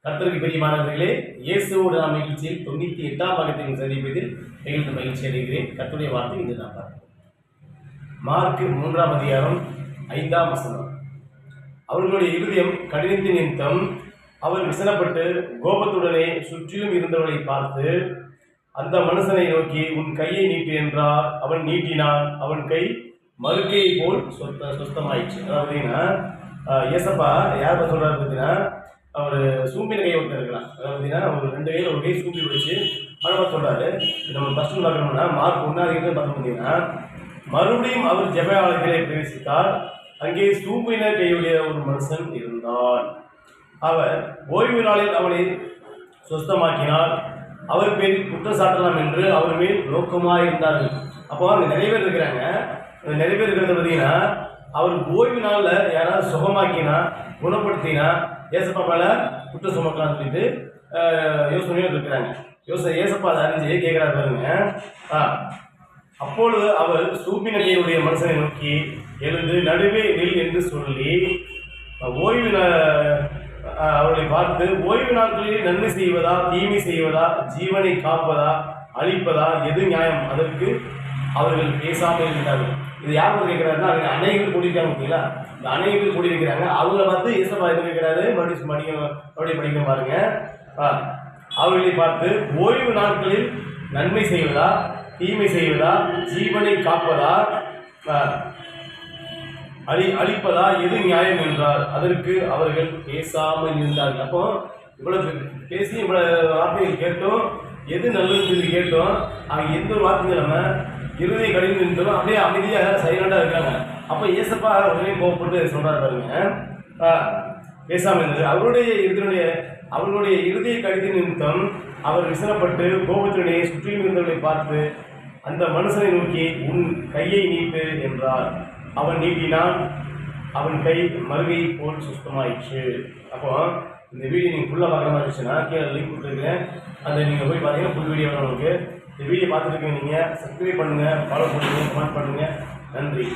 கர்த்தருக்கு பிரியமானவர்களே, இயேசுவோடு நாம் நிகழ்ச்சியில் 98ஆம் பாகத்தின் சந்திப்பதில் மிகுந்த மகிழ்ச்சி அடைகிறேன். கர்த்தருடைய வார்த்தை இன்று நாம் பார்ப்போம். மார்க் 3ஆம் அதிகாரம் 5ஆம் வசனம். அவர்களுடைய இருதயம் கடினத்தின் நிமித்தம் அவர் விசனப்பட்டு கோபத்துடனே சுற்றிலும் இருந்தவர்களை பார்த்து, அந்த மனுஷனை நோக்கி உன் கையை நீட்டு என்றார். அவன் நீட்டினான். அவன் கை மறுக்கையை போல் சொஸ்தமாயிடுச்சு. அதாவது ஏசப்பா யார் சொல்றாரு பார்த்தீங்கன்னா, அவர் சூம்பின கையை ஒருத்தர் இருக்கலாம். அதாவது பார்த்தீங்கன்னா ஒரு 2 கையில் ஒரு கை சூம்பி வச்சு மனமாக சொல்றாரு. நம்ம ஃபர்ஸ்ட் பார்க்கணும்னா மார்க் 1 பார்த்தீங்கன்னா, மறுபடியும் அவர் ஜெப ஆலயத்திலே பிரவேசித்தார். அங்கே சூம்பின கையுடைய ஒரு மனுஷன் இருந்தான். அவர் ஓய்வு நாளில் அவனை சொஸ்தமாக்கினார். அவர் பேரில் குற்றச்சாட்டலாம் என்று அவர் மேல் நோக்கமாக இருந்தார்கள். அப்போ அங்கே நிறைய பேர் இருக்கிறாங்க. நிறைய பேர் இருக்கிறத பார்த்தீங்கன்னா, அவர் ஓய்வு நாளில் யாராவது சுகமாக்கினா, குணப்படுத்தினா ஏசப்பா மேல குற்ற சுமக்கலாம்னு சொல்லிட்டு யோசனையும் இருக்கிறாங்க. ஏசப்பா அதை அறிஞ்சு கேட்கிறாரு பாருங்க. அப்பொழுது அவர் சூப்பின கையுடைய மனுஷனை நோக்கி எழுந்து நடுவே நில் என்று சொல்லி ஓய்வு அவர்களை பார்த்து, ஓய்வு நாட்களில் நன்மை செய்வதா தீமை செய்வதா ஜீவனை காப்பதா அழிப்பதா எது நியாயம், அதற்கு அவர்கள் பேசாமல் இருந்தார்கள். இது யார் கேட்கிறாருன்னா, அவங்க அநேகர்கள் கூட்டியிருக்காங்க பார்த்தீங்களா, இந்த அநேகர்கள் கூட்டியிருக்கிறாங்க. அவங்கள பார்த்து ஏசப்பா என்ன கேட்கிறாரு, மறுபடியும் படிக்க பாருங்க. அவர்களை பார்த்து ஓய்வு நாட்களில் நன்மை செய்வதா தீமை செய்வதா ஜீவனை காப்பதா அழிப்பதா எது நியாயம் என்றார். அதற்கு அவர்கள் பேசாமல் இருந்தார்கள். அப்போ இவ்வளவு பேசி இவ்வளவு வார்த்தைகள் கேட்டோம், எது நல்லதுன்னு சொல்லி கேட்டோம். அவங்க எந்த ஒரு வார்த்தையும் நம்ம இருதய கடிந்து நின்றோம், அப்படியே அமைதியாக சைலண்டாக இருக்காங்க. அப்போ ஏசப்பா உடனே கோவப்பட்டு சொல்றாரு பாருங்க, பேசாமல் இருந்தது. அவர்களுடைய இருதய கடித நிமித்தம் அவர் விசனப்பட்டு கோபத்தினுடைய சுற்றிலும் இருந்தவர்களை பார்த்து, அந்த மனுஷனை நோக்கி உன் கையை நீட்டு என்றார். அவன் நீட்டினான். அவன் கை மறுகையை போல் சுத்தமாயிடுச்சு. அப்போ இந்த வீடியோ நீங்கள் ஃபுல்லாக பார்க்குற மாதிரி இருந்துச்சுன்னா கீழே லிங்க் கொடுத்துருக்கேன். அதை நீங்கள் போய் பார்த்தீங்கன்னா ஃபுல் வீடியோ வரும் உங்களுக்கு. இந்த வீடியோ பார்த்துருக்கீங்க. நீங்கள் சப்ஸ்கிரைப் பண்ணுங்கள், ஃபாலோ பண்ணுங்கள், கமெண்ட் பண்ணுங்கள். நன்றி.